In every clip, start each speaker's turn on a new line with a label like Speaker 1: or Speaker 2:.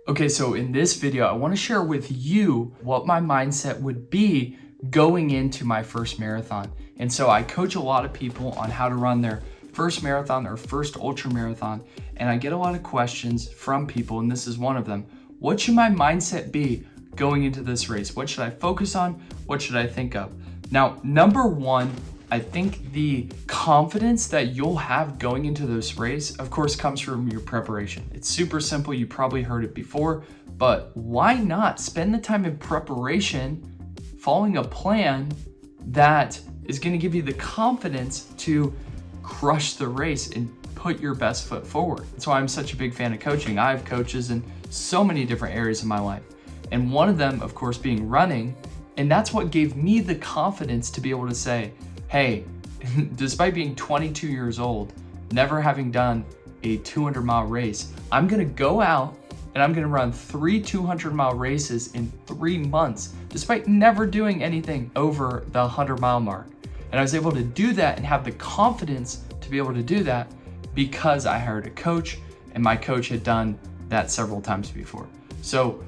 Speaker 1: Okay, so in this video, I want to share with you what my mindset would be going into my first marathon. And so I coach a lot of people on how to run their first marathon or first ultra marathon. And I get a lot of questions from people, and this is one of them. What should my mindset be going into this race? What should I focus on? What should I think of? Now, number one, I think the confidence that you'll have going into this race, of course, comes from your preparation. It's super simple. You probably heard it before, but why not spend the time in preparation, following a plan that is going to give you the confidence to crush the race and put your best foot forward. That's why I'm such a big fan of coaching. I have coaches in so many different areas of my life. And one of them, of course, being running. And that's what gave me the confidence to be able to say, hey, despite being 22 years old, never having done a 200-mile race, I'm gonna go out and I'm gonna run 3 200-mile races in 3 months, despite never doing anything over the 100-mile mark. And I was able to do that and have the confidence to be able to do that because I hired a coach, and my coach had done that several times before. So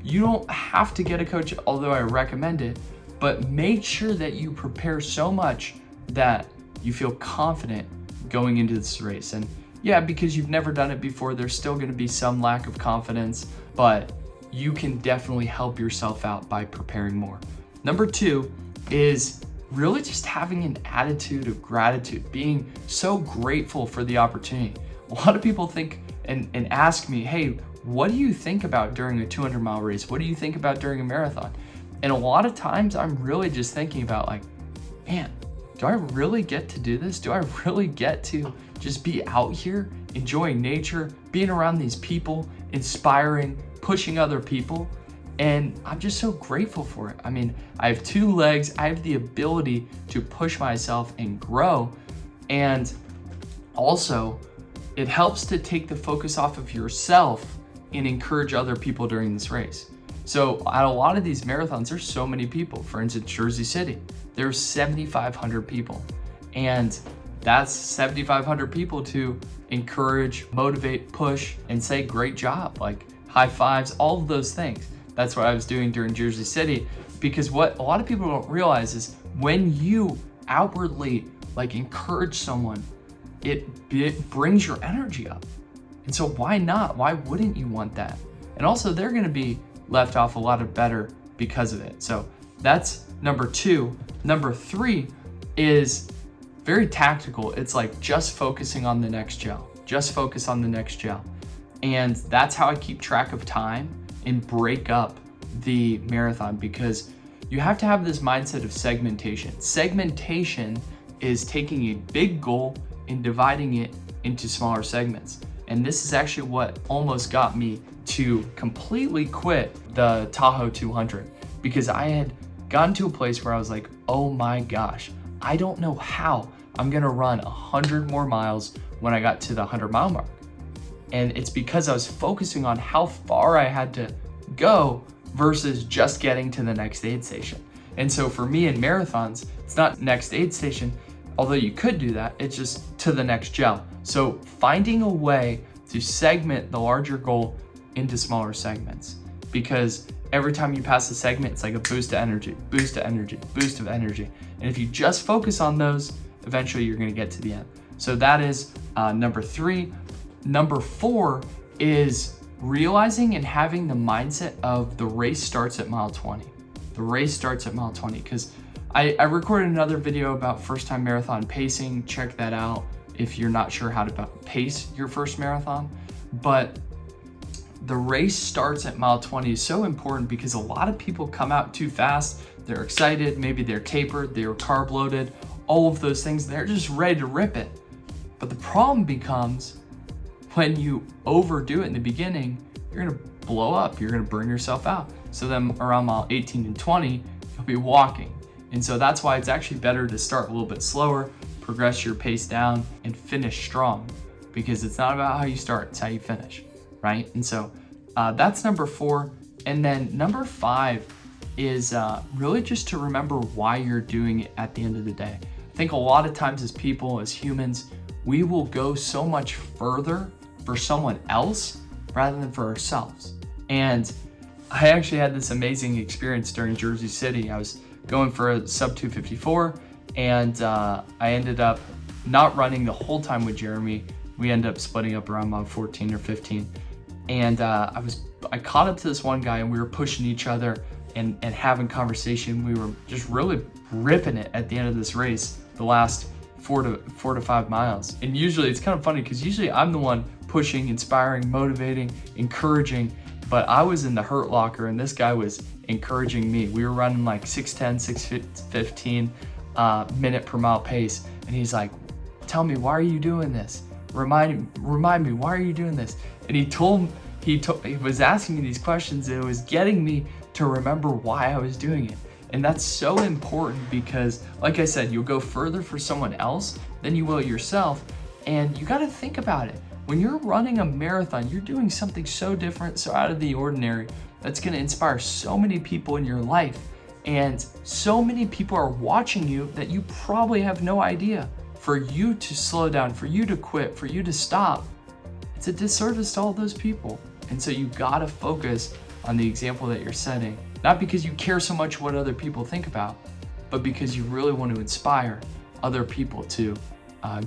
Speaker 1: you don't have to get a coach, although I recommend it, but make sure that you prepare so much that you feel confident going into this race. And yeah, because you've never done it before, there's still going to be some lack of confidence, but you can definitely help yourself out by preparing more. Number two is really just having an attitude of gratitude, being so grateful for the opportunity. A lot of people think and ask me, hey, what do you think about during a 200-mile race? What do you think about during a marathon? And a lot of times I'm really just thinking about like, man, do I really get to do this? Do I really get to just be out here enjoying nature, being around these people, inspiring, pushing other people? And I'm just so grateful for it. I mean, I have 2 legs. I have the ability to push myself and grow. And also, it helps to take the focus off of yourself and encourage other people during this race. So at a lot of these marathons, there's so many people. For instance, Jersey City, there's 7,500 people. And that's 7,500 people to encourage, motivate, push, and say, great job, like high fives, all of those things. That's what I was doing during Jersey City, because what a lot of people don't realize is when you outwardly like encourage someone, it brings your energy up. And so why not? Why wouldn't you want that? And also they're gonna be left off a lot of better because of it. So that's number 2. Number 3 is very tactical. It's like just focusing on the next gel. Just focus on the next gel. And that's how I keep track of time and break up the marathon, because you have to have this mindset of segmentation. Segmentation is taking a big goal and dividing it into smaller segments. And this is actually what almost got me to completely quit the Tahoe 200, because I had gotten to a place where I was like, oh my gosh, I don't know how I'm gonna run 100 more miles when I got to the 100-mile mark. And it's because I was focusing on how far I had to go versus just getting to the next aid station. And so for me in marathons, it's not next aid station, although you could do that, it's just to the next gel. So finding a way to segment the larger goal into smaller segments, because every time you pass a segment, it's like a boost of energy, boost of energy, boost of energy. And if you just focus on those, eventually you're gonna get to the end. So that is number 3. Number 4 is realizing and having the mindset of the race starts at mile 20. The race starts at mile 20, because I recorded another video about first-time marathon pacing. Check that out if you're not sure how to pace your first marathon. But the race starts at mile 20 is so important, because a lot of people come out too fast. They're excited, maybe they're tapered, they're carb loaded, all of those things. They're just ready to rip it. But the problem becomes when you overdo it in the beginning, you're gonna blow up, you're gonna burn yourself out. So then around mile 18 and 20, you'll be walking. And so that's why it's actually better to start a little bit slower, progress your pace down, and finish strong, because it's not about how you start, it's how you finish, right? And so that's number 4. And then number 5 is really just to remember why you're doing it at the end of the day. I think a lot of times as people, as humans, we will go so much further for someone else rather than for ourselves. And I actually had this amazing experience during Jersey City. I was going for a sub 254, and I ended up not running the whole time with Jeremy. We ended up splitting up around mile 14 or 15. And I caught up to this one guy, and we were pushing each other and having conversation. We were just really ripping it at the end of this race, the last 4 to 5 miles. And usually it's kind of funny because usually I'm the one pushing, inspiring, motivating, encouraging, but I was in the hurt locker and this guy was encouraging me. We were running like 6:10, 6:15 minute per mile pace. And he's like, tell me, why are you doing this? Remind me, why are you doing this? And he was asking me these questions, and it was getting me to remember why I was doing it. And that's so important because, like I said, you'll go further for someone else than you will yourself. And you got to think about it. When you're running a marathon, you're doing something so different, so out of the ordinary, that's going to inspire so many people in your life. And so many people are watching you that you probably have no idea. For you to slow down, for you to quit, for you to stop, it's a disservice to all those people. And so you gotta focus on the example that you're setting, not because you care so much what other people think about, but because you really want to inspire other people to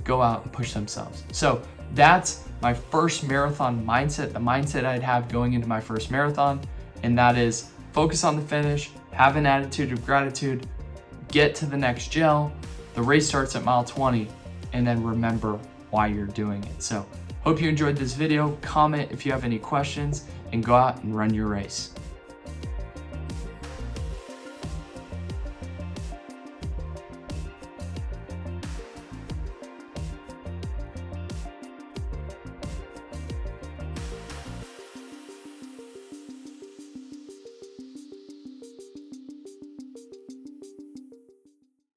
Speaker 1: go out and push themselves. So that's my first marathon mindset, the mindset I'd have going into my first marathon, and that is focus on the finish, have an attitude of gratitude, get to the next gel. The race starts at mile 20, and then remember why you're doing it. So hope you enjoyed this video. Comment if you have any questions, and go out and run your race.